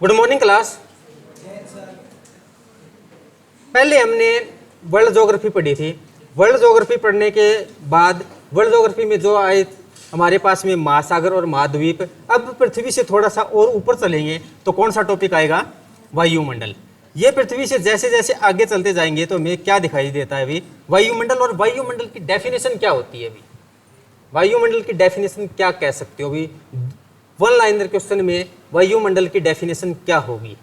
Good morning class. पहले हमने world geography पढ़ी थी। वर्ल्ड ज्योग्राफी पढ़ने के बाद वर्ल्ड ज्योग्राफी में जो आए हमारे पास में महासागर और महाद्वीप। अब पृथ्वी से थोड़ा सा और ऊपर चलेंगे तो कौन सा टॉपिक आएगा? वायुमंडल। ये पृथ्वी से जैसे जैसे आगे चलते जाएंगे तो हमें क्या दिखाई देता है अभी? वायुमंडल। और वायुमंडल की डेफिनेशन क्या होती है? अभी वायुमंडल की डेफिनेशन क्या कह सकते हो? अभी वन लाइनर क्वेश्चन में वायुमंडल की डेफिनेशन क्या होगी?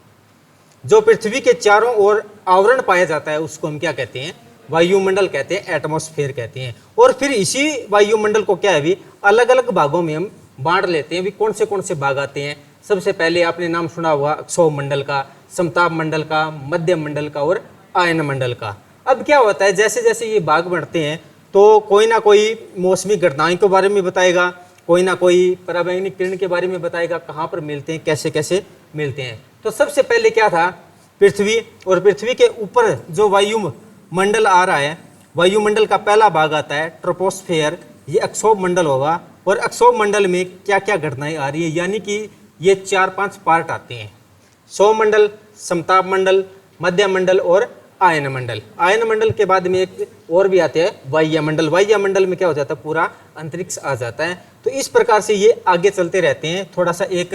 जो पृथ्वी के चारों ओर आवरण पाया जाता है उसको हम क्या कहते हैं? वायुमंडल कहते हैं, एटमॉस्फेयर कहते हैं। और फिर इसी वायुमंडल को क्या है अभी अलग अलग भागों में हम बांट लेते हैं। अभी कौन से भाग आते हैं? सबसे पहले आपने नाम सुना हुआ क्षोभ मंडल का, समताप मंडल का, मध्य मंडल का और आयन मंडल का। अब क्या होता है जैसे जैसे ये भाग बढ़ते हैं तो कोई ना कोई मौसमी घटनाओं के बारे में बताएगा, कोई ना कोई पराबैंगनी किरण के बारे में बताएगा, कहाँ पर मिलते हैं, कैसे कैसे मिलते हैं। तो सबसे पहले क्या था? पृथ्वी। और पृथ्वी के ऊपर जो वायुमंडल आ रहा है, वायुमंडल का पहला भाग आता है ट्रोपोस्फेयर। ये अक्षोभ मंडल होगा। और अक्षोभ मंडल में क्या क्या घटनाएं आ रही है, यानी कि ये 4-5 पार्ट आते हैं। क्षोभ मंडल, समताप मंडल, मध्य मंडल और आयन मंडल। आयन मंडल के बाद में एक और भी आते हैं वायुमंडल। वायुमंडल में क्या हो जाता है? पूरा अंतरिक्ष आ जाता है। तो इस प्रकार से ये आगे चलते रहते हैं। थोड़ा सा एक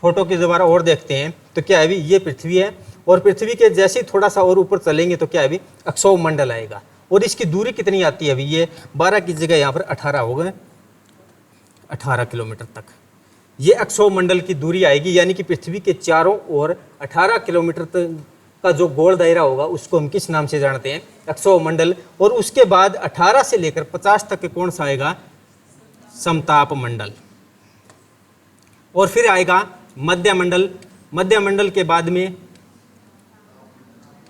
फोटो के द्वारा और देखते हैं तो क्या है अभी? ये पृथ्वी है और पृथ्वी के जैसे थोड़ा सा और ऊपर चलेंगे तो क्या है अभी? अक्षोभ मंडल आएगा। और इसकी दूरी कितनी आती है? अभी ये 12 की जगह यहाँ पर 18 हो गए, 18 किलोमीटर तक ये अक्षोभ मंडल की दूरी आएगी। यानी कि पृथ्वी के चारों ओर 18 किलोमीटर तक का जो गोल दायरा होगा उसको हम किस नाम से जानते हैं? अक्षोभ मंडल। और उसके बाद 18 से लेकर 50 तक के कौन सा आएगा? समताप मंडल। और फिर आएगा मध्य मंडल। मध्य मंडल के बाद में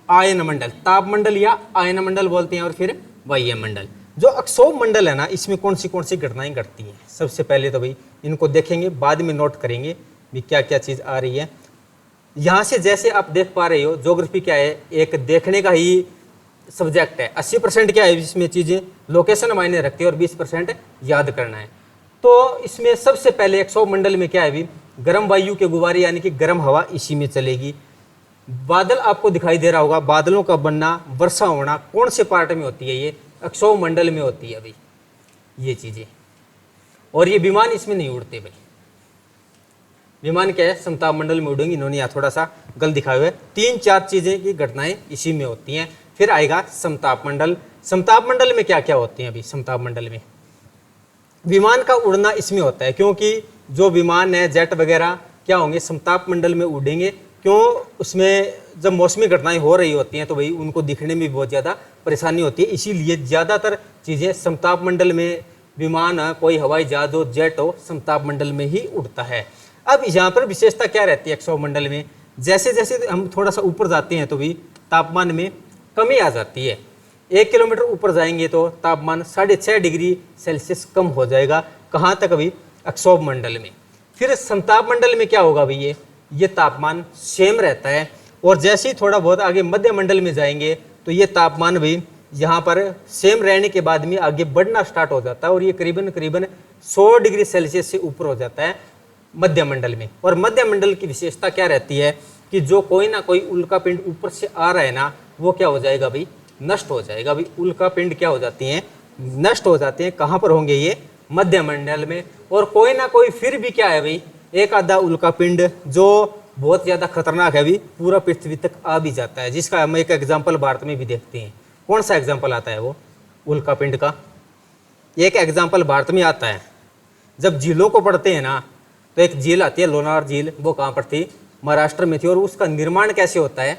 आयन मंडल, ताप मंडल या आयन मंडल बोलते हैं। और फिर वायुमंडल। जो अक्षोभ मंडल है ना, इसमें कौन सी घटनाएं घटती हैं? सबसे पहले तो भाई इनको देखेंगे, बाद में नोट करेंगे भी क्या क्या चीज़ आ रही है। यहाँ से जैसे आप देख पा रहे हो ज्योग्राफी क्या है? एक देखने का ही सब्जेक्ट है। 80% क्या है इसमें चीज़ें लोकेशन मायने रखती है और 20% याद करना है। तो इसमें सबसे पहले अक्षोभ मंडल में क्या है अभी? गर्म वायु के गुब्बारे यानी कि गर्म हवा इसी में चलेगी। बादल आपको दिखाई दे रहा होगा, बादलों का बनना, वर्षा होना कौन से पार्ट में होती है? ये अक्षोभ मंडल में होती है अभी ये चीज़ें। और ये विमान इसमें नहीं उड़ते भाई। विमान क्या है? समताप मंडल में उड़ेंगे। इन्होंने यहाँ थोड़ा सा गलत दिखाए हुए। 3-4 चीज़ें की घटनाएं इसी में होती हैं। फिर आएगा समताप मंडल। समताप मंडल में क्या क्या होती हैं? अभी समताप मंडल में विमान का उड़ना इसमें होता है, क्योंकि जो विमान है जेट वगैरह क्या होंगे? समताप मंडल में उड़ेंगे। क्यों? उसमें जब मौसमी घटनाएं हो रही होती हैं तो भाई उनको दिखने में भी बहुत ज़्यादा परेशानी होती है। इसीलिए ज़्यादातर चीज़ें समताप मंडल में, विमान कोई हवाई जहाज हो, जेट हो, समताप मंडल में ही उड़ता है। अब यहाँ पर विशेषता क्या रहती है अक्षोभ मंडल में? जैसे जैसे हम थोड़ा सा ऊपर जाते हैं तो भी तापमान में कमी आ जाती है। 1 किलोमीटर ऊपर जाएंगे तो तापमान 6.5 डिग्री सेल्सियस कम हो जाएगा। कहाँ तक? अभी अक्षोभ मंडल में। फिर समताप मंडल में क्या होगा भाई? ये तापमान सेम रहता है। और जैसे ही थोड़ा बहुत आगे मध्य मंडल में जाएंगे तो ये तापमान भी यहाँ पर सेम रहने के बाद में आगे बढ़ना स्टार्ट हो जाता है और ये करीबन 100 डिग्री सेल्सियस से ऊपर हो जाता है मध्य मंडल में। और मध्य मंडल की विशेषता क्या रहती है कि जो कोई ना कोई उल्का पिंड ऊपर से आ रहा है ना, वो क्या हो जाएगा भाई? नष्ट हो जाएगा भाई। उल्का पिंड क्या हो जाती हैं? नष्ट हो जाते हैं। कहाँ पर होंगे? ये मध्य मंडल में। और कोई ना कोई फिर भी क्या है भाई? एक आधा उल्का पिंड जो बहुत ज़्यादा खतरनाक है, भी पूरा पृथ्वी तक आ भी जाता है, जिसका हम एक एग्जाम्पल भारत में भी देखते हैं। कौन सा एग्जाम्पल आता है वो उल्का पिंड का? एक एग्जाम्पल भारत में आता है। जब झीलों को पढ़ते हैं ना तो एक झील आती है लोनार झील। वो कहाँ पर थी? महाराष्ट्र में थी। और उसका निर्माण कैसे होता है?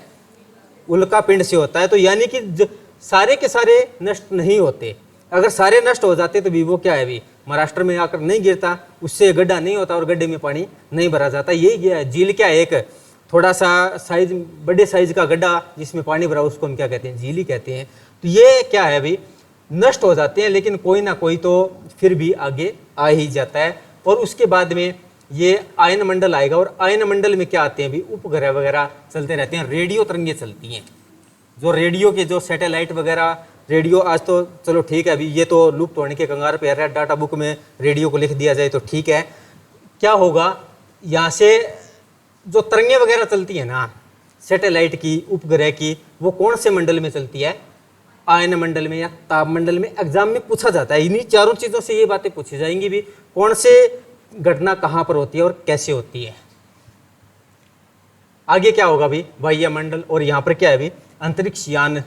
उल्का पिंड से होता है। तो यानी कि सारे के सारे नष्ट नहीं होते। अगर सारे नष्ट हो जाते तो भी वो क्या है अभी महाराष्ट्र में आकर नहीं गिरता, उससे गड्ढा नहीं होता और गड्ढे में पानी नहीं भरा जाता। यही झील क्या है? एक थोड़ा सा साइज, बड़े साइज का गड्ढा जिसमें पानी भरा, उसको हम क्या कहते हैं? झील ही कहते हैं। तो ये क्या है अभी? नष्ट हो जाते हैं, लेकिन कोई ना कोई तो फिर भी आगे आ ही जाता है। और उसके बाद में ये आयन मंडल आएगा। और आयन मंडल में क्या आते हैं अभी? उपग्रह वगैरह चलते रहते हैं, रेडियो तरंगें चलती हैं। जो रेडियो के जो सैटेलाइट वगैरह, रेडियो आज तो चलो ठीक है, अभी ये तो लुप्त होने के कगार पे है। डाटा बुक में रेडियो को लिख दिया जाए तो ठीक है। क्या होगा? यहाँ से जो तरंगें वगैरह चलती है ना सैटेलाइट की, उपग्रह की, वो कौन से मंडल में चलती है? आयन मंडल में या ताप मंडल में। एग्जाम में पूछा जाता है, इन्हीं चारों चीजों से ये बातें पूछी जाएंगी भी, कौन से घटना कहां पर होती है और कैसे होती है। आगे क्या होगा भी? बाह्य मंडल। और यहाँ पर क्या है भी? अंतरिक्ष यान,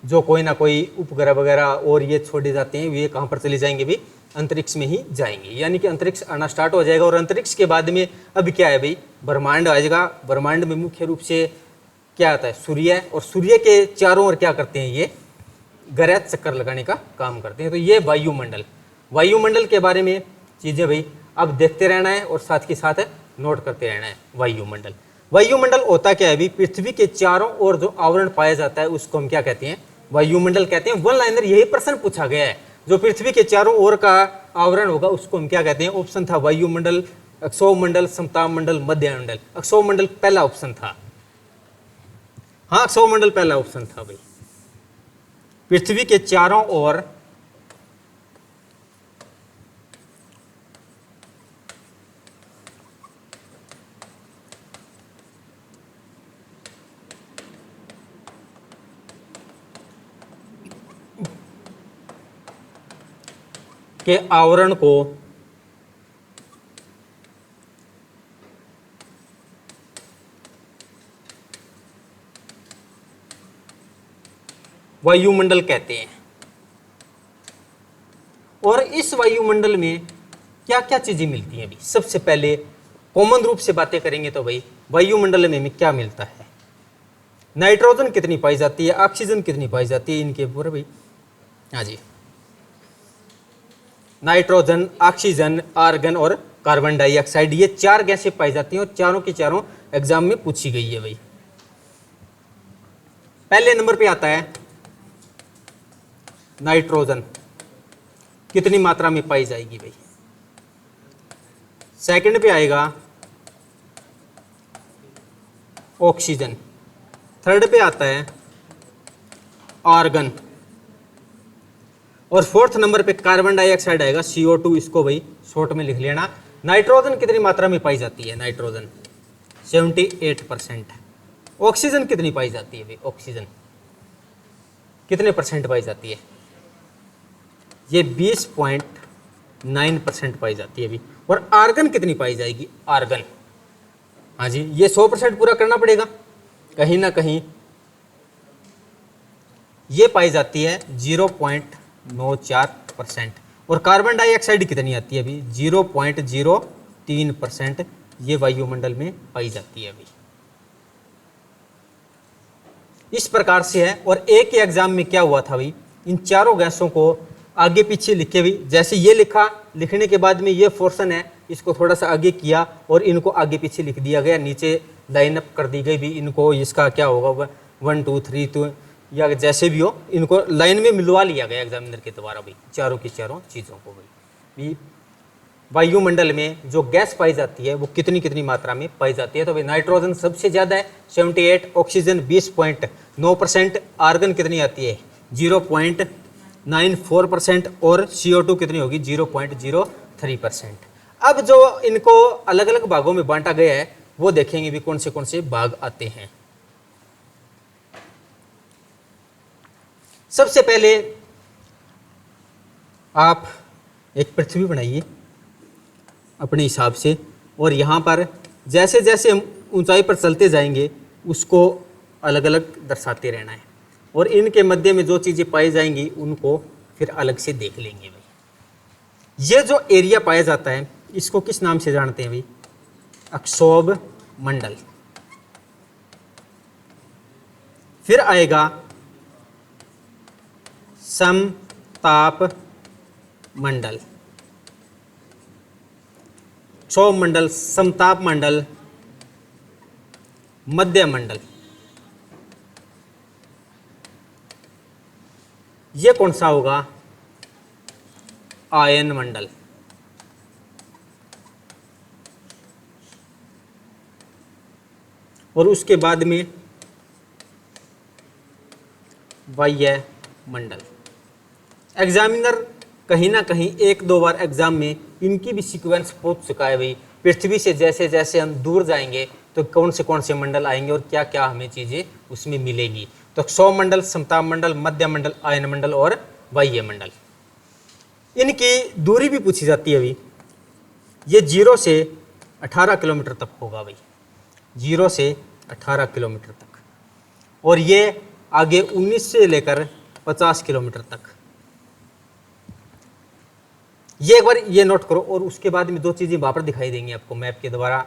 जो कोई ना कोई उपग्रह वगैरह और ये छोड़े जाते हैं, ये कहाँ पर चले जाएंगे भी? अंतरिक्ष में ही जाएंगे। यानी कि अंतरिक्ष आना स्टार्ट हो जाएगा। और अंतरिक्ष के बाद में अब क्या है भाई? ब्रह्मांड आ जाएगा। ब्रह्मांड में मुख्य रूप से क्या आता है? सूर्य। और सूर्य के चारों ओर क्या करते हैं? ये ग्रह चक्कर लगाने का काम करते हैं। तो ये वायुमंडल। वायुमंडल के बारे में चीजें भाई अब देखते रहना है और साथ के साथ नोट करते रहना है। वायुमंडल, वायुमंडल होता क्या है भी? पृथ्वी के चारों ओर जो आवरण पाया जाता है उसको हम क्या कहते हैं? वायुमंडल कहते हैं। वन लाइनर यही प्रश्न पूछा गया है, जो पृथ्वी के चारों ओर का आवरण होगा उसको हम क्या कहते हैं? ऑप्शन था वायुमंडल, अक्षोमंडल, समताप मंडल, मध्यमंडल। अक्षोमंडल पहला ऑप्शन था। हाँ, अक्षोमंडल पहला ऑप्शन था भाई। पृथ्वी के चारों ओर के आवरण को वायुमंडल कहते हैं। और इस वायुमंडल में क्या क्या चीजें मिलती हैं? अभी सबसे पहले कॉमन रूप से बातें करेंगे तो भाई वायुमंडल में क्या मिलता है? नाइट्रोजन कितनी पाई जाती है? ऑक्सीजन कितनी पाई जाती है? इनके पूरे भाई, हाँ जी, नाइट्रोजन, ऑक्सीजन, आर्गन और कार्बन डाइऑक्साइड, ये चार गैसें पाई जाती हैं और चारों की चारों एग्जाम में पूछी गई है भाई। पहले नंबर पे आता है नाइट्रोजन, कितनी मात्रा में पाई जाएगी भाई? सेकंड पे आएगा ऑक्सीजन, थर्ड पे आता है आर्गन, और फोर्थ नंबर पे कार्बन डाइऑक्साइड आएगा, CO2। इसको भाई शॉर्ट में लिख लेना। नाइट्रोजन कितनी मात्रा में पाई जाती है? नाइट्रोजन 78%। ऑक्सीजन कितनी पाई जाती है भाई? ऑक्सीजन कितने परसेंट पाई जाती है? ये 20.9% पाई जाती है अभी। और आर्गन कितनी पाई जाएगी? आर्गन, हाँ जी, ये 100% पूरा करना पड़ेगा। कहीं ना कहीं ये पाई जाती है 0.94%। और कार्बन डाइऑक्साइड कितनी आती है अभी? 0.03% ये वायुमंडल में पाई जाती है अभी। इस प्रकार से है। और एक ही एग्जाम में क्या हुआ था भाई? इन चारों गैसों को आगे पीछे लिखे भी, जैसे ये लिखा, लिखने के बाद में ये पोर्शन है, इसको थोड़ा सा आगे किया और इनको आगे पीछे लिख दिया गया, नीचे लाइनअप कर दी गई भी। इनको इसका क्या होगा? 1 2 3 तो या जैसे भी हो, इनको लाइन में मिलवा लिया गया एग्जामिनर के द्वारा भाई, चारों की चारों चीज़ों को भाई। वायुमंडल में जो गैस पाई जाती है वो कितनी कितनी मात्रा में पाई जाती है? तो भाई नाइट्रोजन सबसे ज़्यादा है 78, ऑक्सीजन 20.9%, आर्गन कितनी आती है? 0.94%, और CO2 कितनी होगी? 0.03%। अब जो इनको अलग अलग भागों में बांटा गया है वो देखेंगे भी कौन से भाग आते हैं। सबसे पहले आप एक पृथ्वी बनाइए अपने हिसाब से, और यहाँ पर जैसे जैसे हम ऊंचाई पर चलते जाएंगे उसको अलग अलग दर्शाते रहना है। और इनके मध्य में जो चीज़ें पाई जाएंगी उनको फिर अलग से देख लेंगे भाई। ये जो एरिया पाया जाता है इसको किस नाम से जानते हैं भाई? अक्षोभ मंडल। फिर आएगा समताप मंडल, क्षोभ मंडल, समताप मंडल, मध्य मंडल। ये कौन सा होगा? आयन मंडल। और उसके बाद में बाह्य मंडल। एग्जामिनर कहीं ना कहीं 1-2 बार एग्जाम में इनकी भी सीक्वेंस पूछ चुका है भाई। पृथ्वी से जैसे जैसे हम दूर जाएंगे तो कौन से मंडल आएंगे और क्या क्या हमें चीज़ें उसमें मिलेंगी। तो क्षोभ मंडल, समताप मंडल, मध्य मंडल, आयन मंडल और बाह्य मंडल। इनकी दूरी भी पूछी जाती है अभी। ये 0 से 18 किलोमीटर तक होगा भाई, 0 से 18 किलोमीटर तक, और ये आगे 19 से लेकर 50 किलोमीटर तक। ये एक बार ये नोट करो, और उसके बाद में दो चीज़ें वहाँ पर दिखाई देंगी आपको, मैप के द्वारा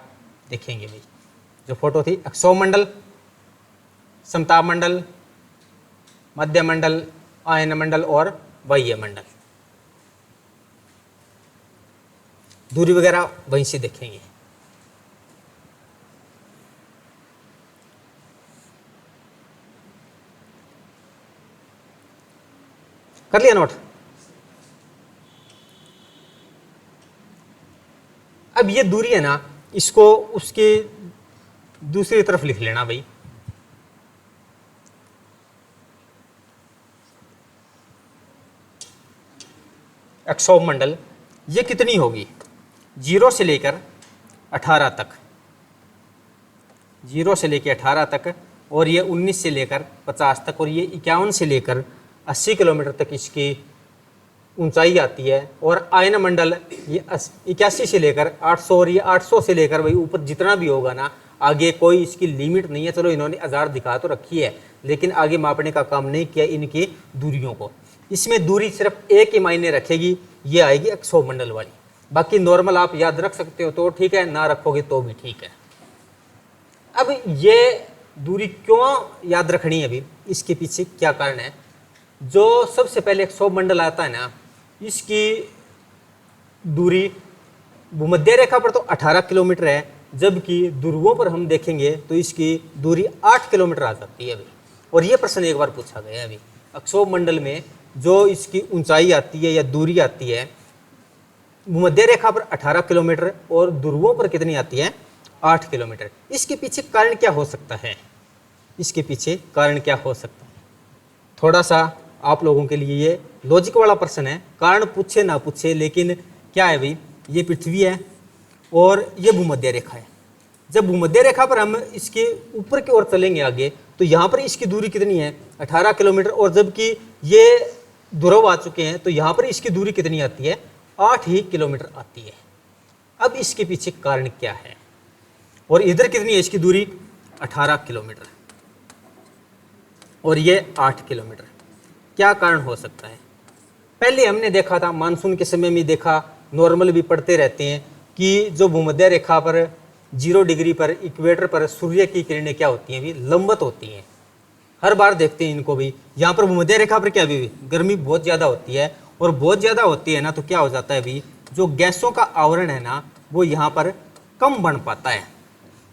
देखेंगे भाई। जो फोटो थी, क्षोभ मंडल, समताप मंडल, मध्य मंडल, आयन मंडल और बाह्य मंडल। दूरी वगैरह वहीं से देखेंगे। कर लिया नोट? अब ये दूरी है ना, इसको उसके दूसरी तरफ लिख लेना भाई। क्षोभ मंडल ये कितनी होगी? 0 से लेकर 18 तक, 0 से लेकर 18 तक, और ये 19 से लेकर 50 तक, और ये 51 से लेकर 80 किलोमीटर तक इसकी ऊंचाई आती है। और आयन मंडल ये 81 से लेकर 800, और ये 800 से लेकर भाई ऊपर जितना भी होगा ना, आगे कोई इसकी लिमिट नहीं है। चलो इन्होंने 1000 दिखा तो रखी है, लेकिन आगे मापने का काम नहीं किया इनकी दूरियों को। इसमें दूरी सिर्फ एक ही मायने रखेगी, ये आएगी क्षोभ मंडल वाली। बाकी नॉर्मल आप याद रख सकते हो तो ठीक है, ना रखोगे तो भी ठीक है। अब ये दूरी क्यों याद रखनी है अभी, इसके पीछे क्या कारण है? जो सबसे पहले क्षोभ मंडल आता है ना, इसकी दूरी भूमध्य रेखा पर तो 18 किलोमीटर है, जबकि ध्रुवों पर हम देखेंगे तो इसकी दूरी 8 किलोमीटर आ जाती है अभी। और ये प्रश्न एक बार पूछा गया है अभी, क्षोभ मंडल में जो इसकी ऊंचाई आती है या दूरी आती है, भूमध्य रेखा पर 18 किलोमीटर और ध्रुवों पर कितनी आती है? 8 किलोमीटर। इसके पीछे कारण क्या हो सकता है? इसके पीछे कारण क्या हो सकता है? थोड़ा सा आप लोगों के लिए ये लॉजिक वाला प्रश्न है, कारण पूछे ना पूछे, लेकिन क्या है भाई, ये पृथ्वी है और ये भूमध्य रेखा है। जब भूमध्य रेखा पर हम इसके ऊपर की ओर चलेंगे आगे, तो यहाँ पर इसकी दूरी कितनी है? 18 किलोमीटर, और जबकि ये ध्रुव आ चुके हैं तो यहाँ पर इसकी दूरी कितनी आती है? 8 ही किलोमीटर आती है। अब इसके पीछे कारण क्या है? और इधर कितनी है इसकी दूरी? 18 किलोमीटर, और ये 8 किलोमीटर। क्या कारण हो सकता है? पहले हमने देखा था, मानसून के समय में देखा, नॉर्मल भी पढ़ते रहते हैं कि जो भूमध्य रेखा पर 0 डिग्री पर इक्वेटर पर सूर्य की किरणें क्या होती हैं भी? लंबवत होती हैं। हर बार देखते हैं इनको भी। यहाँ पर भूमध्य रेखा पर क्या भी गर्मी बहुत ज़्यादा होती है, और बहुत ज़्यादा होती है ना, तो क्या हो जाता है भी, जो गैसों का आवरण है ना, वो यहाँ पर कम बन पाता है,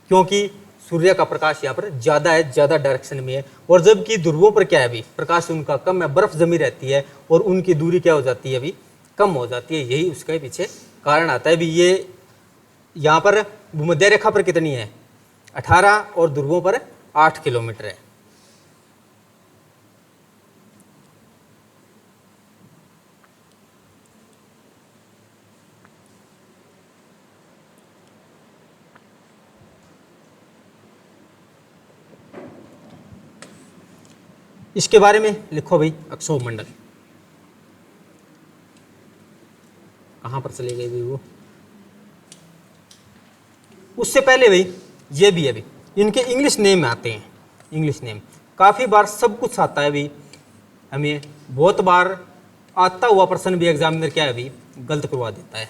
क्योंकि सूर्य का प्रकाश यहाँ पर ज़्यादा है, ज़्यादा डायरेक्शन में है। और जबकि ध्रुवों पर क्या है भी, प्रकाश उनका कम है, बर्फ जमी रहती है, और उनकी दूरी क्या हो जाती है अभी? कम हो जाती है। यही उसके पीछे कारण आता है भी। ये यहाँ पर भूमध्य रेखा पर कितनी है? 18, और ध्रुवों पर 8 किलोमीटर है। इसके बारे में लिखो भाई, क्षोभ मंडल। कहाँ पर चले गए भाई वो? उससे पहले भाई ये भी है भाई, इनके इंग्लिश नेम आते हैं। इंग्लिश नेम काफ़ी बार सब कुछ आता है भाई, हमें बहुत बार आता हुआ प्रश्न भी एग्जामिनर क्या है भाई, गलत करवा देता है।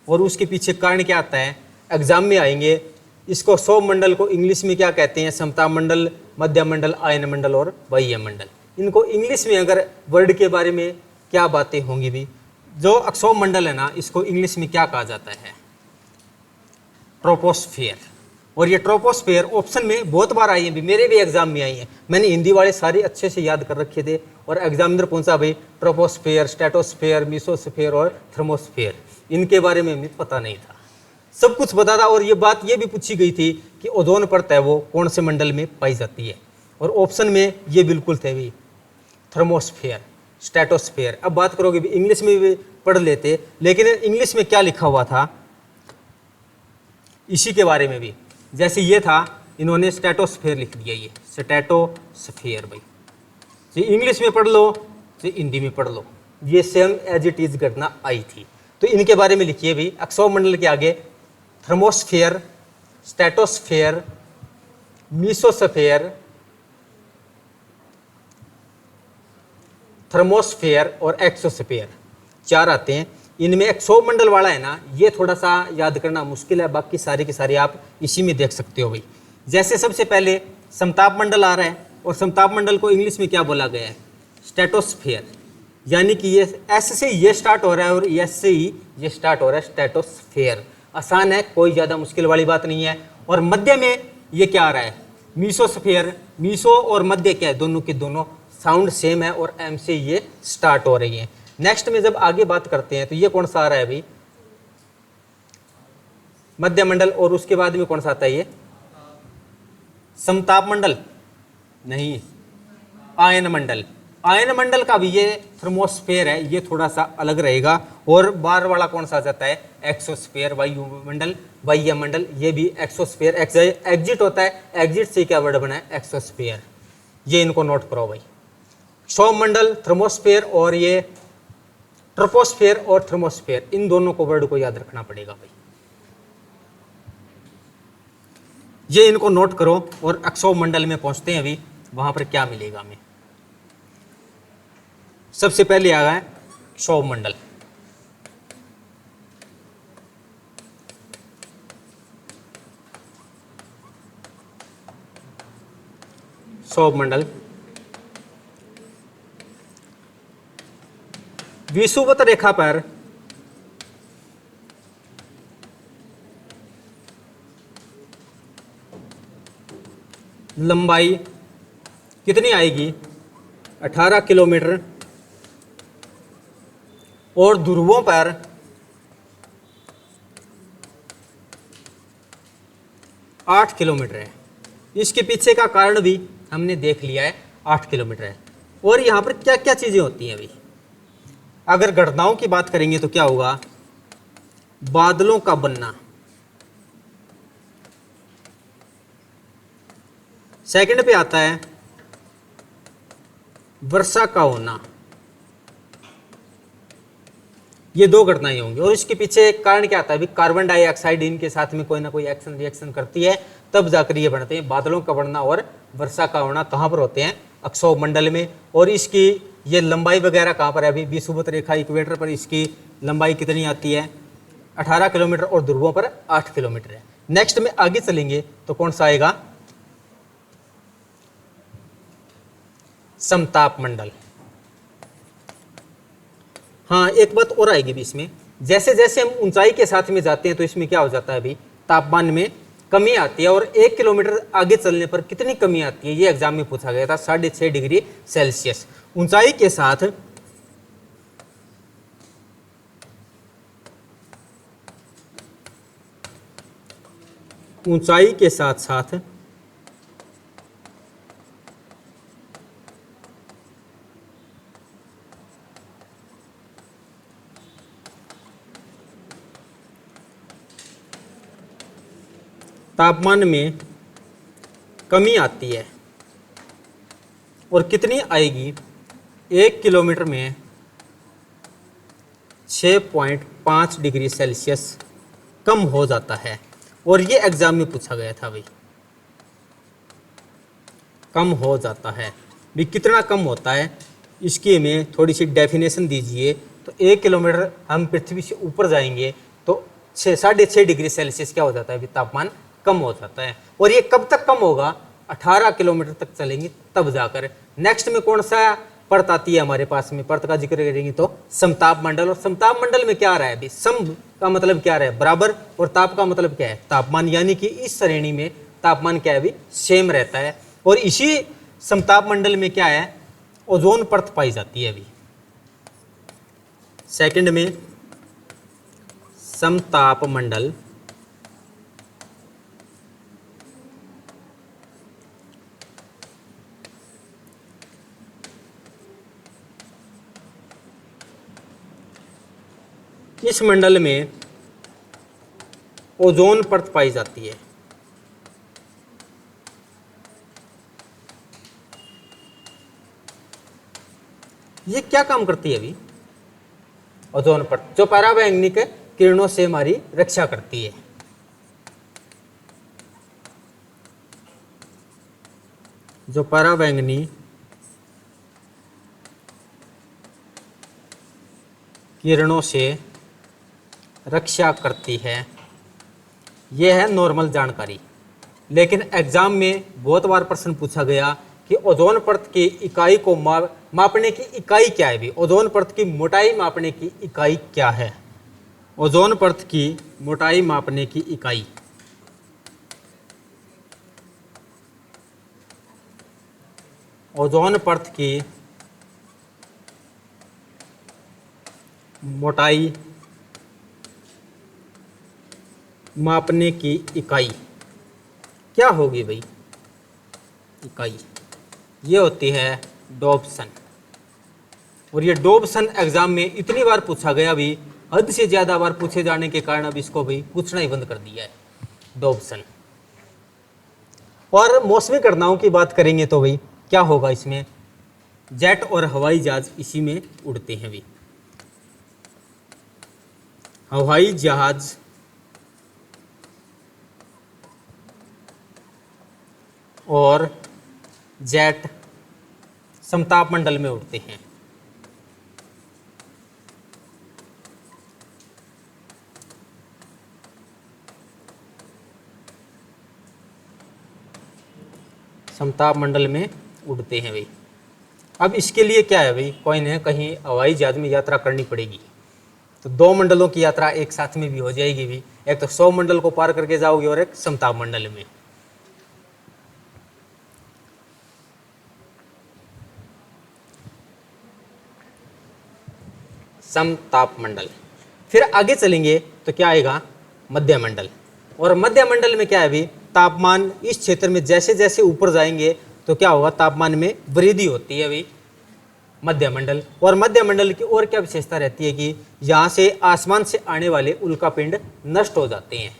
और उसके पीछे कारण क्या आता है, एग्जाम में आएंगे। इसको क्षोभ मंडल को इंग्लिश में क्या कहते हैं? समताप मंडल, मध्य मंडल, आयन मंडल और बाह्य मंडल। इनको इंग्लिश में अगर वर्ड के बारे में क्या बातें होंगी भी, जो क्षोभ मंडल है ना, इसको इंग्लिश में क्या कहा जाता है? ट्रोपोस्फेयर। और ये ट्रोपोस्फेयर ऑप्शन में बहुत बार आई है भी, मेरे भी एग्जाम में आई है। मैंने हिंदी वाले सारे अच्छे से याद कर रखे थे, और एग्जामिनर पूछा भाई ट्रोपोस्फेयर, स्ट्रेटोस्फेयर, मीसोस्फेयर और थर्मोस्फेयर, इनके बारे में मुझे पता नहीं था। सब कुछ पता था, और ये बात ये भी पूछी गई थी कि ओजोन परत है वो कौन से मंडल में पाई जाती है, और ऑप्शन में ये बिल्कुल थे भी, थर्मोस्फेयर, स्ट्रेटोस्फेयर। अब बात करोगे भी, इंग्लिश में भी पढ़ लेते, लेकिन इंग्लिश में क्या लिखा हुआ था? इसी के बारे में भी, जैसे ये था, इन्होंने स्ट्रेटोस्फेयर लिख दिया, ये स्ट्रेटोस्फेयर भाई, जी इंग्लिश में पढ़ लो, जी हिंदी में पढ़ लो, ये सेम एज इट इज घटना आई थी। तो इनके बारे में लिखिए भी, अक्षोमंडल के आगे थर्मोस्फेयर, स्ट्रेटोस्फेयर, मीसोस्फेयर, थर्मोस्फेयर और एक्सोस्फेयर, चार आते हैं। इनमें एक्सोमंडल वाला है ना, ये थोड़ा सा याद करना मुश्किल है, बाकी सारे के सारे आप इसी में देख सकते हो भाई। जैसे सबसे पहले समताप मंडल आ रहा है, और समताप मंडल को इंग्लिश में क्या बोला गया है, स्ट्रेटोस्फेयर, यानी कि ये एस से ये स्टार्ट हो रहा है और एस से ही ये स्टार्ट हो रहा है, स्ट्रेटोस्फेयर। आसान है, कोई ज़्यादा मुश्किल वाली बात नहीं है। और मध्य में ये क्या आ रहा है, मीसोस्फेयर। मीसो और मध्य क्या है, दोनों के दोनों साउंड सेम है और एम से ये स्टार्ट हो रही है। नेक्स्ट में जब आगे बात करते हैं तो ये कौन सा आ रहा है भाई, मध्य मंडल, और उसके बाद में कौन सा आता है, ये समताप मंडल नहीं, आयन मंडल। आयन मंडल का भी ये थर्मोस्फेयर है, ये थोड़ा सा अलग रहेगा। और बाहर वाला कौन सा आ जाता है, एक्सोस्फेयर, वायुमंडल, बाह्य मंडल, ये भी एक्सोस्फेयर, एग्जिट होता है, एग्जिट से क्या वर्ड बना है, एक्सोस्फेयर। ये इनको नोट करो भाई, सौमंडल, थर्मोस्फेयर, और ये ट्रोपोस्फेयर और थर्मोस्फेयर, इन दोनों को वर्ड को याद रखना पड़ेगा भाई। ये इनको नोट करो और अक्षोमंडल में पहुंचते हैं अभी, वहां पर क्या मिलेगा हमें। सबसे पहले आ गया सौमंडल। सौमंडल विषुवत रेखा पर लंबाई कितनी आएगी, 18 किलोमीटर, और ध्रुवों पर 8 किलोमीटर है। इसके पीछे का कारण भी हमने देख लिया है, 8 किलोमीटर है। और यहाँ पर क्या क्या चीज़ें होती हैं अभी, अगर घटनाओं की बात करेंगे तो क्या होगा, बादलों का बनना, सेकंड पे आता है वर्षा का होना, ये दो घटनाएं होंगी। और इसके पीछे कारण क्या आता है, कार्बन डाइऑक्साइड इनके साथ में कोई ना कोई एक्शन रिएक्शन करती है, तब जाकर ये बनते हैं। बादलों का बनना और वर्षा का होना कहाँ पर होते हैं, अक्षोमंडल में। और इसकी ये लंबाई वगैरह कहाँ पर है, अभी विषुवत रेखा इक्वेटर पर इसकी लंबाई कितनी आती है, 18 किलोमीटर, और ध्रुवों पर 8 किलोमीटर है। नेक्स्ट में आगे चलेंगे तो कौन सा आएगा, समताप मंडल। हाँ, एक बात और आएगी भी इसमें, जैसे जैसे हम ऊंचाई के साथ में जाते हैं तो इसमें क्या हो जाता है अभी, तापमान में कमी आती है। और 1 किलोमीटर आगे चलने पर कितनी कमी आती है, ये एग्जाम में पूछा गया था, 6.5 डिग्री सेल्सियस। ऊंचाई के साथ साथ तापमान में कमी आती है। और कितनी आएगी, 1 किलोमीटर में 6.5 डिग्री सेल्सियस कम हो जाता है। और ये एग्जाम में पूछा गया था भाई, कम हो जाता है भी, कितना कम होता है, इसकी हमें थोड़ी सी डेफिनेशन दीजिए। तो 1 किलोमीटर हम पृथ्वी से ऊपर जाएंगे तो 6.5 डिग्री सेल्सियस क्या हो जाता है, तापमान कम हो जाता है। और ये कब तक कम होगा, 18 किलोमीटर तक चलेंगे तब जाकर। नेक्स्ट में कौन सा परत आती है हमारे पास में, परत का जिक्र करेंगे तो समताप मंडल। और समताप मंडल में क्या आ रहा है अभी, सम का मतलब क्या रहा है, बराबर, और ताप का मतलब क्या है, तापमान, यानी कि इस श्रेणी में तापमान क्या है अभी, सेम रहता है। और इसी समताप मंडल में क्या है, ओजोन परत पाई जाती है अभी। सेकंड में समताप मंडल, इस मंडल में ओजोन परत पाई जाती है। ये क्या काम करती है अभी? ओजोन परत जो पराबैंगनी के किरणों से हमारी रक्षा करती है। जो पराबैंगनी किरणों से रक्षा करती है, यह है नॉर्मल जानकारी। लेकिन एग्जाम में बहुत बार प्रश्न पूछा गया कि ओजोन परत की इकाई को मापने की इकाई क्या है भी? ओजोन परत की मोटाई मापने की इकाई क्या है? ओजोन परत की मोटाई मापने की इकाई ओजोन परत की मोटाई मापने की इकाई क्या होगी भाई? इकाई ये होती है डॉप्सन। और ये डॉप्सन एग्जाम में इतनी बार पूछा गया भी, हद से ज्यादा बार पूछे जाने के कारण अब इसको भाई पूछना ही बंद कर दिया है, डॉप्सन। और मौसमी घटनाओं की बात करेंगे तो भाई क्या होगा इसमें? जेट और हवाई जहाज इसी में उड़ते हैं भी। हवाई जहाज और जेट समताप मंडल में उड़ते हैं। समताप मंडल में उड़ते हैं भाई। अब इसके लिए क्या है भाई, कोई न कहीं हवाई जहाज में यात्रा करनी पड़ेगी, तो 2 मंडलों की यात्रा एक साथ में भी हो जाएगी भी। एक तो 100 मंडल को पार करके जाओगे और एक समताप मंडल में। समताप मंडल। फिर आगे चलेंगे तो क्या आएगा? मध्य मंडल। और मध्य मंडल में क्या है भाई? तापमान इस क्षेत्र में जैसे जैसे ऊपर जाएंगे तो क्या होगा? तापमान में वृद्धि होती है भाई मध्य मंडल। और मध्य मंडल की और क्या विशेषता रहती है कि यहां से आसमान से आने वाले उल्कापिंड नष्ट हो जाते हैं।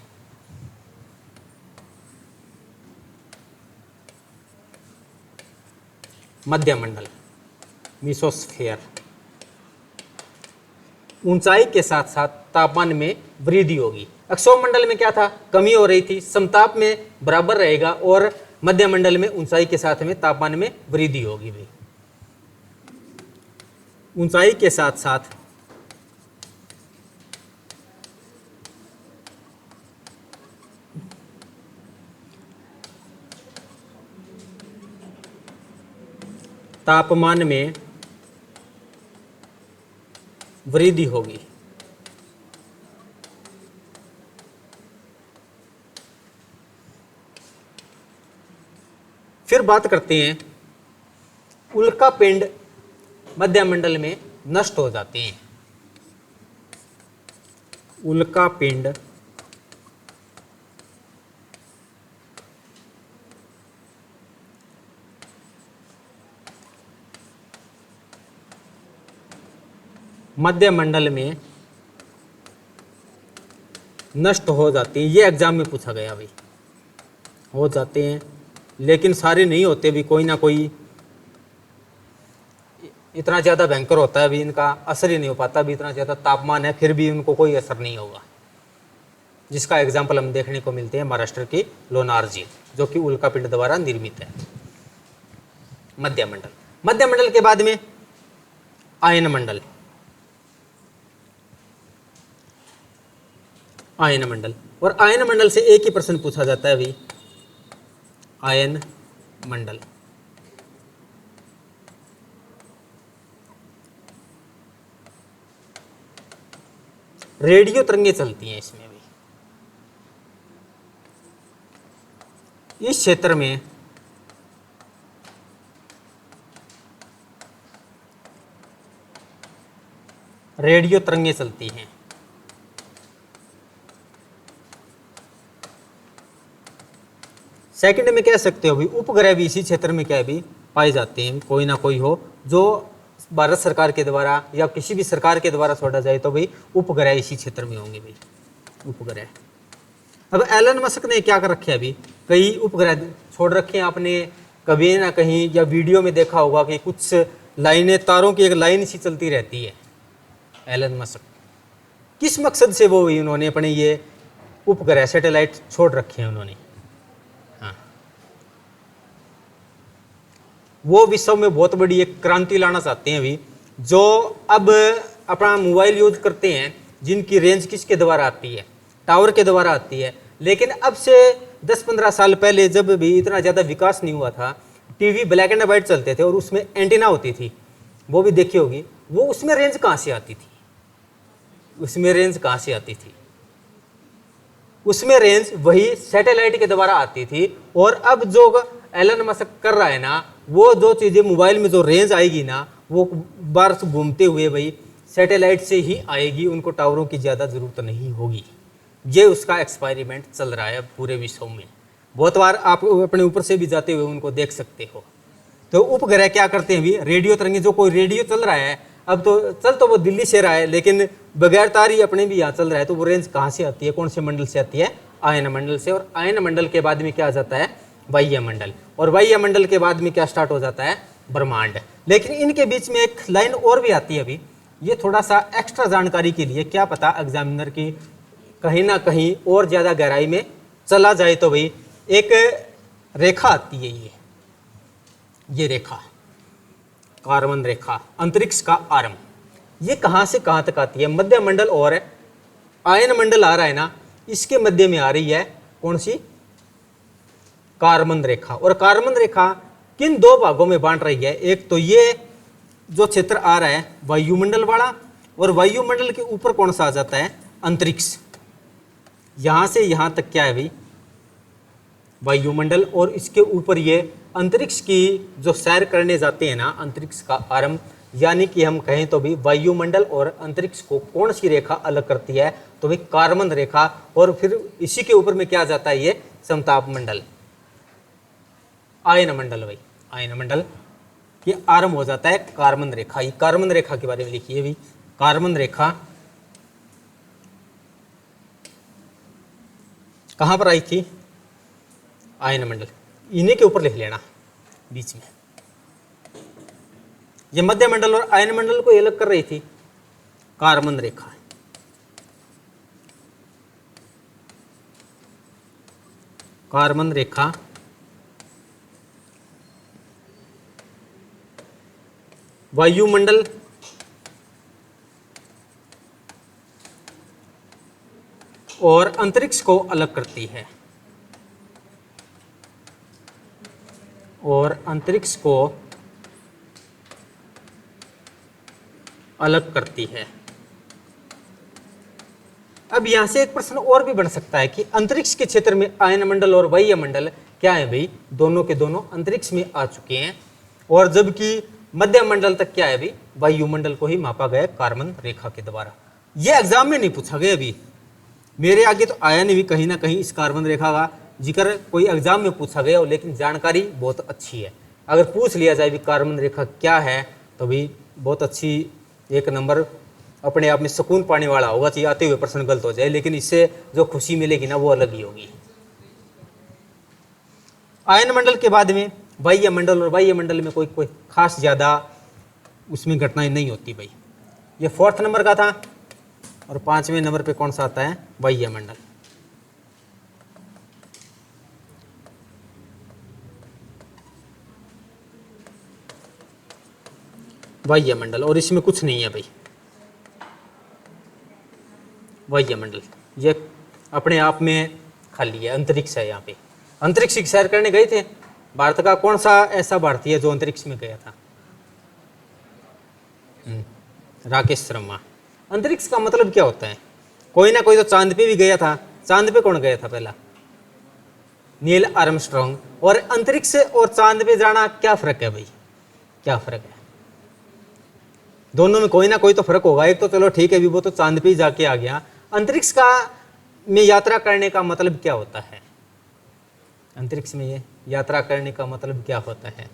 मध्य मंडल मीसोस्फेयर। ऊंचाई के साथ साथ तापमान में वृद्धि होगी। अक्षोभ मंडल में क्या था? कमी हो रही थी। समताप में बराबर रहेगा और मध्य मंडल में ऊंचाई के साथ में तापमान में वृद्धि होगी भाई। ऊंचाई के साथ साथ तापमान में वृद्धि होगी। फिर बात करते हैं, उल्कापिंड मध्य मंडल में नष्ट हो जाते हैं। उल्कापिंड मध्य मंडल में नष्ट हो जाते हैं। ये एग्जाम में पूछा गया भाई, हो जाते हैं लेकिन सारे नहीं होते भी, कोई ना कोई इतना ज़्यादा भयंकर होता है भी, इनका असर ही नहीं हो पाता भी। इतना ज़्यादा तापमान है फिर भी उनको कोई असर नहीं होगा, जिसका एग्जाम्पल हम देखने को मिलते हैं महाराष्ट्र की लोनार झील, जो कि उल्कापिंड द्वारा निर्मित है। मध्य मंडल। मध्य मंडल के बाद में आयन मंडल। आयन मंडल। और आयन मंडल से एक ही प्रश्न पूछा जाता है भाई, आयन मंडल। रेडियो तरंगे चलती हैं इसमें भी। इस क्षेत्र में रेडियो तरंगे चलती हैं। सेकंड में कह सकते हो भी उपग्रह भी इसी क्षेत्र में क्या है भी पाए जाते हैं, कोई ना कोई हो जो भारत सरकार के द्वारा या किसी भी सरकार के द्वारा छोड़ा जाए तो भाई उपग्रह इसी क्षेत्र में होंगे भाई, उपग्रह। अब एलन मस्क ने क्या कर रखे है, अभी कई उपग्रह छोड़ रखे हैं आपने कभी ना कहीं या वीडियो में देखा होगा कि कुछ लाइनें, तारों की एक लाइन सी चलती रहती है। एलन मस्क किस मकसद से वो उन्होंने अपने ये उपग्रह सैटेलाइट छोड़ रखे हैं उन्होंने। हाँ, वो विश्व में बहुत बड़ी एक क्रांति लाना चाहते हैं अभी। जो अब अपना मोबाइल यूज करते हैं जिनकी रेंज किसके द्वारा आती है, टावर के द्वारा आती है। लेकिन अब से 10-15 साल पहले जब भी इतना ज़्यादा विकास नहीं हुआ था, टीवी ब्लैक एंड वाइट चलते थे और उसमें एंटीना होती थी, वो भी देखी होगी। वो उसमें रेंज कहाँ से आती थी, उसमें रेंज कहाँ से आती थी, उसमें रेंज वही सैटेलाइट के द्वारा आती थी। और अब जो एलन मस्क कर रहा है ना, वो जो चीज़ें मोबाइल में जो रेंज आएगी ना, वो बाहर से घूमते हुए भाई सैटेलाइट से ही आएगी, उनको टावरों की ज़्यादा ज़रूरत नहीं होगी। ये उसका एक्सपेरिमेंट चल रहा है पूरे विश्व में। बहुत बार आप अपने ऊपर से भी जाते हुए उनको देख सकते हो। तो उपग्रह क्या करते हैं भी, रेडियो तरंगे, जो कोई रेडियो चल रहा है, अब तो चल तो वो दिल्ली से रहा है, लेकिन बगैर तार ही अपने भी यहाँ चल रहा है, तो वो रेंज कहाँ से आती है, कौन से मंडल से आती है, आयन मंडल से। और आयन मंडल के बाद में क्या आ जाता है, बाह्य मंडल। और बाह्य मंडल के बाद में क्या स्टार्ट हो जाता है, ब्रह्मांड। लेकिन इनके बीच में एक लाइन और भी आती है अभी, ये थोड़ा सा एक्स्ट्रा जानकारी के लिए, क्या पता एग्जामिनर की कहीं ना कहीं और ज़्यादा गहराई में चला जाए तो भाई एक रेखा आती है, ये रेखा, कार्बन रेखा, अंतरिक्ष का आरंभ। ये कहाँ से कहाँ तक आती है, मध्य मंडल और आयन मंडल आ रहा है ना, इसके मध्य में आ रही है कौन सी, कार्बन रेखा। और कार्बन रेखा किन दो भागों में बांट रही है, एक तो ये जो क्षेत्र आ रहा है वायुमंडल वाला, और वायुमंडल के ऊपर कौन सा आ जाता है, अंतरिक्ष। यहां से यहां तक क्या है भाई, वायुमंडल, और इसके ऊपर ये अंतरिक्ष की जो सैर करने जाते हैं ना, अंतरिक्ष का आरंभ। यानी कि हम कहें तो भी वायुमंडल और अंतरिक्ष को कौन सी रेखा अलग करती है, तो भाई कार्बन रेखा। और फिर इसी के ऊपर में क्या आ जाता है, ये समताप मंडल, आयन मंडल। भाई आयन मंडल ये आरंभ हो जाता है कार्बन रेखा। ये कार्बन रेखा के बारे में लिखिए भाई, कार्बन रेखा कहाँ पर आई थी, आयन मंडल, इन्हीं के ऊपर लिख लेना बीच में। ये मध्य मंडल और आयन मंडल को अलग कर रही थी कार्बन रेखा। कार्बन रेखा वायुमंडल और अंतरिक्ष को अलग करती है, और अंतरिक्ष को अलग करती है। अब यहां से एक प्रश्न और भी बन सकता है कि अंतरिक्ष के क्षेत्र में आयन मंडल और बाह्य मंडल क्या है भाई, दोनों के दोनों अंतरिक्ष में आ चुके हैं। और जबकि मध्य मंडल तक क्या है भाई, वायुमंडल को ही मापा गया कार्बन रेखा के द्वारा। यह एग्जाम में नहीं पूछा गया अभी, मेरे आगे तो आया नहीं भी कहीं ना कहीं इस कार्बन रेखा का जिक्र कोई एग्जाम में पूछा गया हो, लेकिन जानकारी बहुत अच्छी है। अगर पूछ लिया जाए भी कार्बन रेखा क्या है, तो भी बहुत अच्छी, एक नंबर अपने आप में सुकून पाने वाला होगा। चाहिए आते हुए प्रश्न गलत हो जाए, लेकिन इससे जो खुशी मिलेगी ना, वो अलग ही होगी। आयन मंडल के बाद में बाह्य मंडल, और बाह्य मंडल में कोई खास ज़्यादा उसमें घटनाएं नहीं होती भाई। ये 4th नंबर का था। और 5वें नंबर पे कौन सा आता है, बाह्य मंडल। बाह्य मंडल, और इसमें कुछ नहीं है भाई, बाह्य मंडल ये अपने आप में खाली है। अंतरिक्ष है, यहाँ पे अंतरिक्ष की सैर करने गए थे। भारत का कौन सा ऐसा भारतीय जो अंतरिक्ष में गया था, राकेश शर्मा। अंतरिक्ष का मतलब क्या होता है, कोई ना कोई तो चांद पे भी गया था। चांद पे कौन गया था पहला, नील आर्मस्ट्रॉन्ग। और अंतरिक्ष और चांद पे जाना क्या फर्क है भाई, क्या फर्क है, दोनों में कोई ना कोई तो फर्क होगा। एक तो चलो ठीक है भी, वो तो चांद पे ही जाके आ गया। अंतरिक्ष का में यात्रा करने का मतलब क्या होता है, अंतरिक्ष में ये यात्रा करने का मतलब क्या होता है,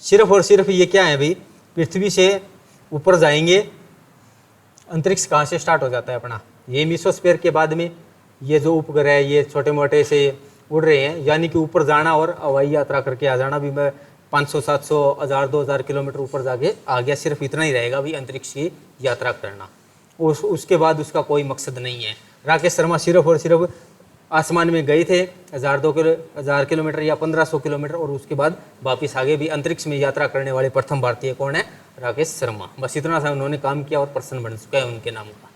सिर्फ और सिर्फ ये क्या है भाई, पृथ्वी से ऊपर जाएंगे। अंतरिक्ष कहाँ से स्टार्ट हो जाता है अपना, ये मीसोस्फीयर के बाद में ये जो उपग्रह है ये छोटे मोटे से उड़ रहे हैं, यानी कि ऊपर जाना और हवाई यात्रा करके आ जाना। भी मैं 500 700 1000 2000 किलोमीटर ऊपर जाके आ गया, सिर्फ इतना ही रहेगा भी अंतरिक्ष की यात्रा करना। उसके बाद उसका कोई मकसद नहीं है। राकेश शर्मा सिर्फ और सिर्फ आसमान में गए थे 1000 किलोमीटर या 1500 किलोमीटर, और उसके बाद वापिस आगे। भी अंतरिक्ष में यात्रा करने वाले प्रथम भारतीय कौन है? राकेश शर्मा। बस इतना सा उन्होंने काम किया और प्रश्न बन चुका है उनके नाम का।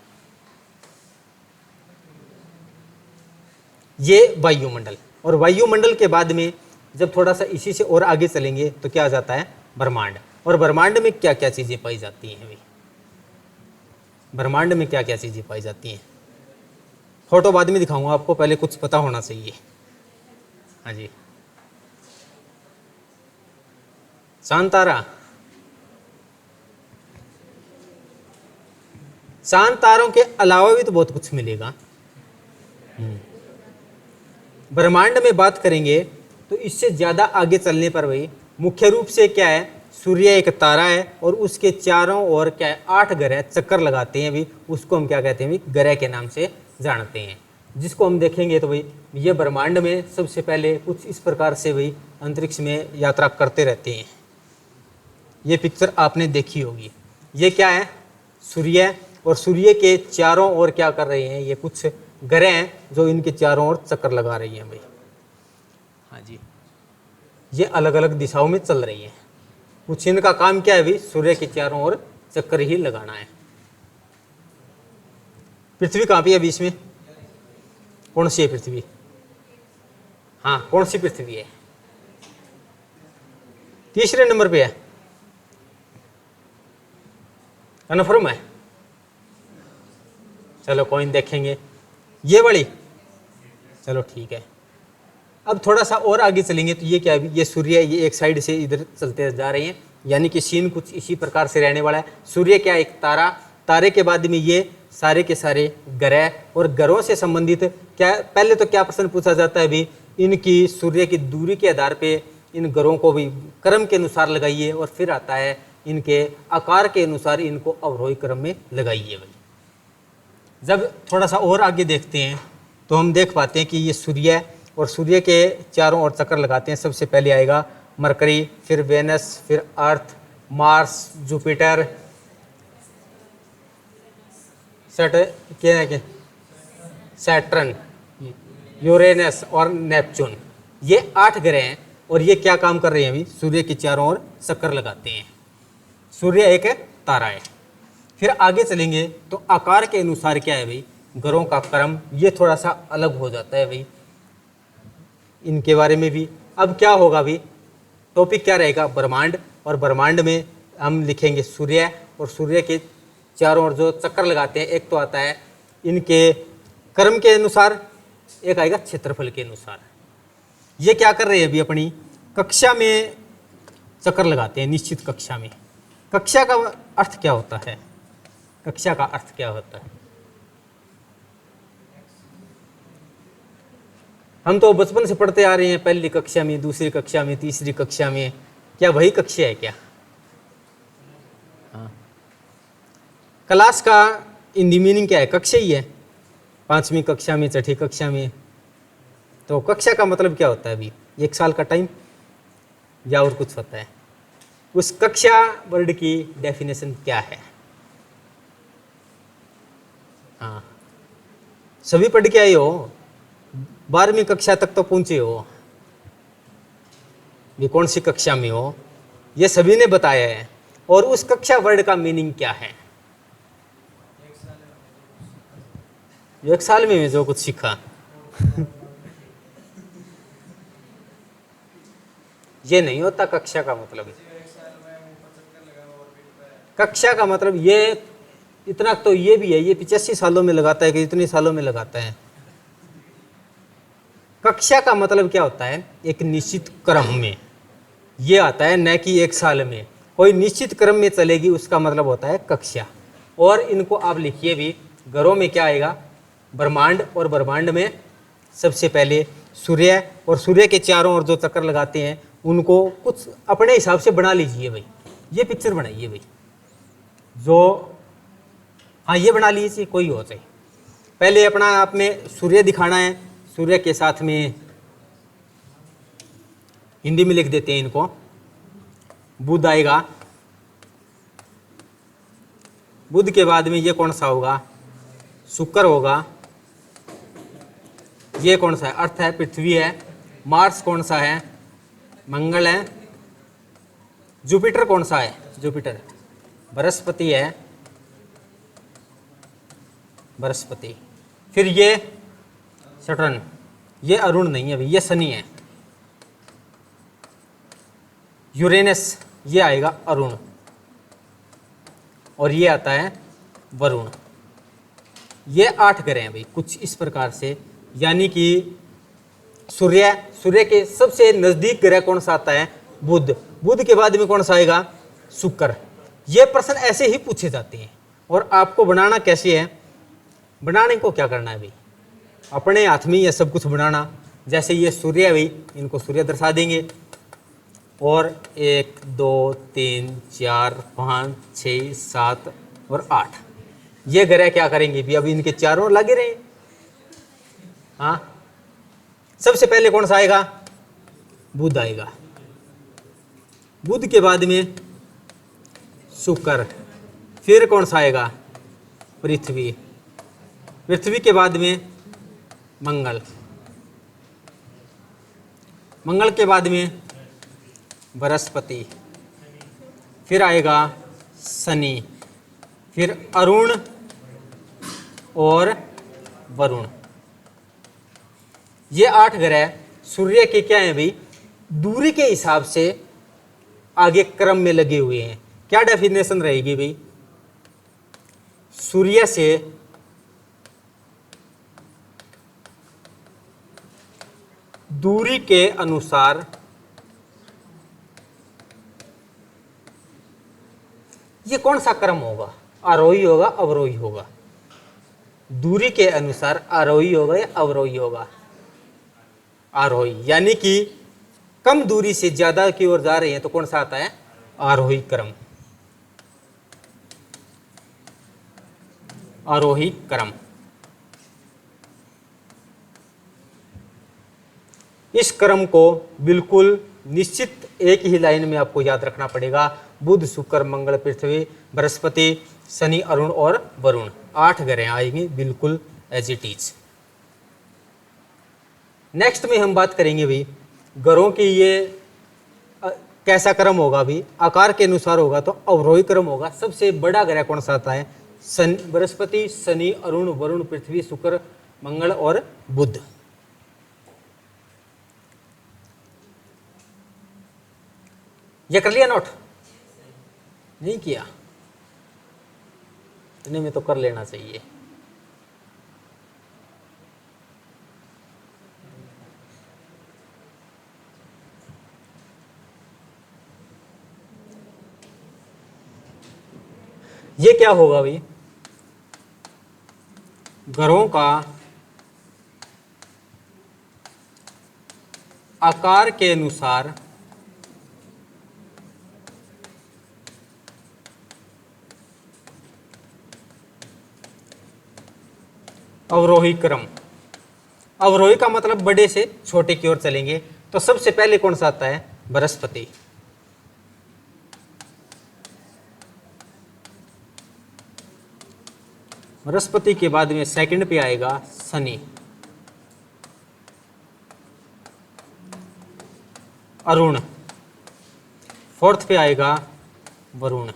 ये वायुमंडल, और वायुमंडल के बाद में जब थोड़ा सा इसी से और आगे चलेंगे तो क्या आ जाता है? ब्रह्मांड। और ब्रह्मांड में क्या क्या चीजें पाई जाती हैं? भाई ब्रह्मांड में क्या क्या चीजें पाई जाती हैं? फोटो बाद में दिखाऊंगा आपको, पहले कुछ पता होना चाहिए। हाँ जी, शांत तारा। शांत तारों के अलावा भी तो बहुत कुछ मिलेगा। ब्रह्मांड में बात करेंगे तो इससे ज़्यादा आगे चलने पर भाई मुख्य रूप से क्या है? सूर्य एक तारा है और उसके चारों ओर क्या है? 8 ग्रह चक्कर लगाते हैं। भी उसको हम क्या कहते हैं? भी ग्रह के नाम से जानते हैं, जिसको हम देखेंगे तो भाई ये ब्रह्मांड में सबसे पहले कुछ इस प्रकार से भाई अंतरिक्ष में यात्रा करते रहते हैं। ये पिक्चर आपने देखी होगी। ये क्या है? सूर्य, और सूर्य के चारों ओर क्या कर रहे हैं? ये कुछ ग्रह हैं जो इनके चारों ओर चक्कर लगा रही हैं भाई। हाँ जी, ये अलग अलग दिशाओं में चल रही हैं। कुछ इनका काम क्या है? भी सूर्य के चारों ओर चक्कर ही लगाना है। पृथ्वी कहाँ पे है बीच में? कौन सी है पृथ्वी? हाँ, कौन सी पृथ्वी है? तीसरे नंबर पे है। कन्फर्म है? चलो कॉइन देखेंगे। ये बड़ी, चलो ठीक है। अब थोड़ा सा और आगे चलेंगे तो ये क्या है? ये सूर्य, ये एक साइड से इधर चलते जा रहे हैं, यानी कि सीन कुछ इसी प्रकार से रहने वाला है। सूर्य क्या? एक तारा। तारे के बाद में ये सारे के सारे ग्रह, और ग्रहों से संबंधित क्या पहले तो क्या प्रश्न पूछा जाता है? भी इनकी सूर्य की दूरी के आधार पे इन ग्रहों को भी क्रम के अनुसार लगाइए, और फिर आता है इनके आकार के अनुसार इनको अवरोही क्रम में लगाइए भाई। जब थोड़ा सा और आगे देखते हैं तो हम देख पाते हैं कि ये सूर्य, और सूर्य के चारों ओर चक्कर लगाते हैं। सबसे पहले आएगा मरकरी, फिर वेनस, फिर अर्थ, मार्स, जुपिटर, सैटर्न, यूरेनस और नेपच्यून। ये 8 ग्रह हैं, और ये क्या काम कर रहे हैं? अभी सूर्य के चारों ओर चक्कर लगाते हैं। सूर्य एक तारा है। फिर आगे चलेंगे तो आकार के अनुसार क्या है भाई? ग्रहों का क्रम ये थोड़ा सा अलग हो जाता है भाई। इनके बारे में भी अब क्या होगा भाई? टॉपिक क्या रहेगा? ब्रह्मांड। और ब्रह्मांड में हम लिखेंगे सूर्य, और सूर्य के चारों ओर जो चक्कर लगाते हैं, एक तो आता है इनके क्रम के अनुसार, एक आएगा क्षेत्रफल के अनुसार। ये क्या कर रहे हैं? अभी अपनी कक्षा में चक्कर लगाते हैं, निश्चित कक्षा में। कक्षा का अर्थ क्या होता है? कक्षा का अर्थ क्या होता है? हम तो बचपन से पढ़ते आ रहे हैं, पहली कक्षा में, दूसरी कक्षा में, तीसरी कक्षा में। क्या वही कक्षा है क्या? हाँ। क्लास का हिंदी मीनिंग क्या है? कक्षा ही है। 5वीं कक्षा में, 6ठी कक्षा में। तो कक्षा का मतलब क्या होता है? अभी 1 साल का टाइम या और कुछ होता है? उस कक्षा वर्ड की डेफिनेशन क्या है? हाँ, सभी पढ़ के आए हो, 12वीं कक्षा तक तो पहुंचे हो। ये कौन सी कक्षा में हो ये सभी ने बताया है। और उस कक्षा वर्ड का मीनिंग क्या है? 1 साल में जो कुछ सीखा ये नहीं होता कक्षा का मतलब। कक्षा का मतलब ये इतना तो ये भी है, ये 85 सालों में लगाता है कि इतने सालों में लगाता है। कक्षा का मतलब क्या होता है? एक निश्चित क्रम में ये आता है, न कि 1 साल में। कोई निश्चित क्रम में चलेगी उसका मतलब होता है कक्षा। और इनको आप लिखिए भी, ग्रहों में क्या आएगा? ब्रह्मांड। और ब्रह्मांड में सबसे पहले सूर्य, और सूर्य के चारों ओर जो चक्कर लगाते हैं उनको कुछ अपने हिसाब से बना लीजिए भाई। ये पिक्चर बनाइए भाई, जो हाँ ये बना लीजिए, कोई हो चाहे। पहले अपना आप में सूर्य दिखाना है, सूर्य के साथ में हिंदी में लिख देते हैं इनको, बुध आएगा, बुध के बाद में ये कौन सा होगा, शुक्र होगा, ये कौन सा है, अर्थ है, पृथ्वी है, मार्स कौन सा है, मंगल है, जुपिटर कौन सा है, जुपिटर, बृहस्पति है, बृहस्पति, फिर ये सटर्न, ये अरुण नहीं है अभी, ये शनि है, यूरेनस, ये आएगा अरुण, और ये आता है वरुण। ये 8 ग्रह हैं भाई, कुछ इस प्रकार से, यानी कि सूर्य के सबसे नजदीक ग्रह कौन सा आता है, बुध, बुध के बाद में कौन सा आएगा, शुक्र। ये प्रश्न ऐसे ही पूछे जाते हैं, और आपको बनाना कैसे है, बनाने को क्या करना है भाई, अपने हाथ में ये सब कुछ बनाना। जैसे ये सूर्य है भाई, इनको सूर्य दर्शा देंगे, और 1 2 3 4 5 6 7 और 8 ये ग्रह क्या करेंगे भी, अभी इनके चारों लगे रहे। हाँ, सबसे पहले कौन सा आएगा, बुध आएगा, बुध के बाद में शुक्र, फिर कौन सा आएगा, पृथ्वी, पृथ्वी के बाद में मंगल, मंगल के बाद में बृहस्पति, फिर आएगा शनि, फिर अरुण और वरुण। ये 8 ग्रह सूर्य के क्या हैं भाई, दूरी के हिसाब से आगे क्रम में लगे हुए हैं। क्या डेफिनेशन रहेगी भाई, सूर्य से दूरी के अनुसार ये कौन सा क्रम होगा, आरोही होगा, अवरोही होगा, दूरी के अनुसार आरोही होगा या अवरोही होगा, आरोही, यानी कि कम दूरी से ज्यादा की ओर जा रहे हैं तो कौन सा आता है, आरोही क्रम, आरोही क्रम। इस क्रम को बिल्कुल निश्चित एक ही लाइन में आपको याद रखना पड़ेगा, बुध शुक्र मंगल पृथ्वी बृहस्पति शनि अरुण और वरुण, 8 ग्रह आएंगे बिल्कुल एज इट इज। नेक्स्ट में हम बात करेंगे भाई ग्रहों की, ये कैसा क्रम होगा भाई, आकार के अनुसार होगा तो अवरोही क्रम होगा। सबसे बड़ा ग्रह कौन सा आता है, बृहस्पति शनि अरुण वरुण पृथ्वी शुक्र मंगल और बुध। ये कर लिया नोट, नहीं किया, इतने में तो कर लेना चाहिए। ये क्या होगा भाई, ग्रहों का आकार के अनुसार अवरोही क्रम। अवरोही का मतलब बड़े से छोटे की ओर चलेंगे, तो सबसे पहले कौन सा आता है, बृहस्पति, बृहस्पति के बाद में सेकंड पे आएगा शनि, अरुण, फोर्थ पे आएगा वरुण,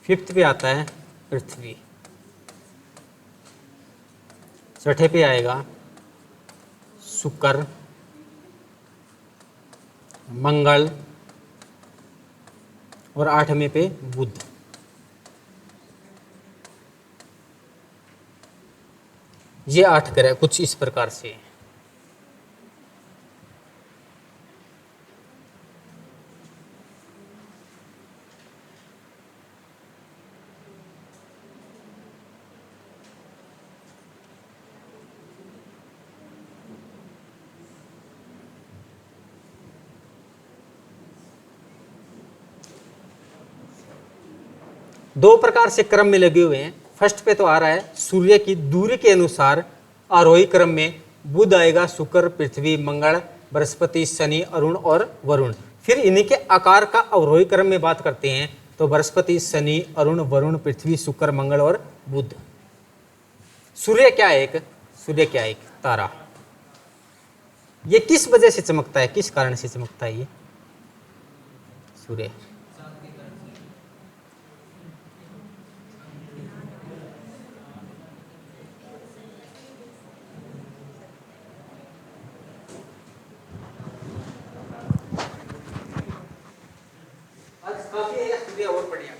फिफ्थ पे आता है पृथ्वी, छठे पे आएगा शुक्र, मंगल और 8वें पे बुध। ये 8 ग्रह कुछ इस प्रकार से हैं। दो प्रकार से क्रम में लगे हुए हैं, फर्स्ट पे तो आ रहा है सूर्य की दूरी के अनुसार आरोही क्रम में बुध आएगा, शुक्र, पृथ्वी, मंगल, बृहस्पति, शनि, अरुण और वरुण। फिर इन्हीं के आकार का अवरोही क्रम में बात करते हैं तो बृहस्पति, शनि, अरुण, वरुण, पृथ्वी, शुक्र, मंगल और बुध। सूर्य क्या है? सूर्य क्या है? एक तारा। ये किस वजह से चमकता है, किस कारण से चमकता है ये सूर्य? आज काफी है या सूर्य और बढ़िया?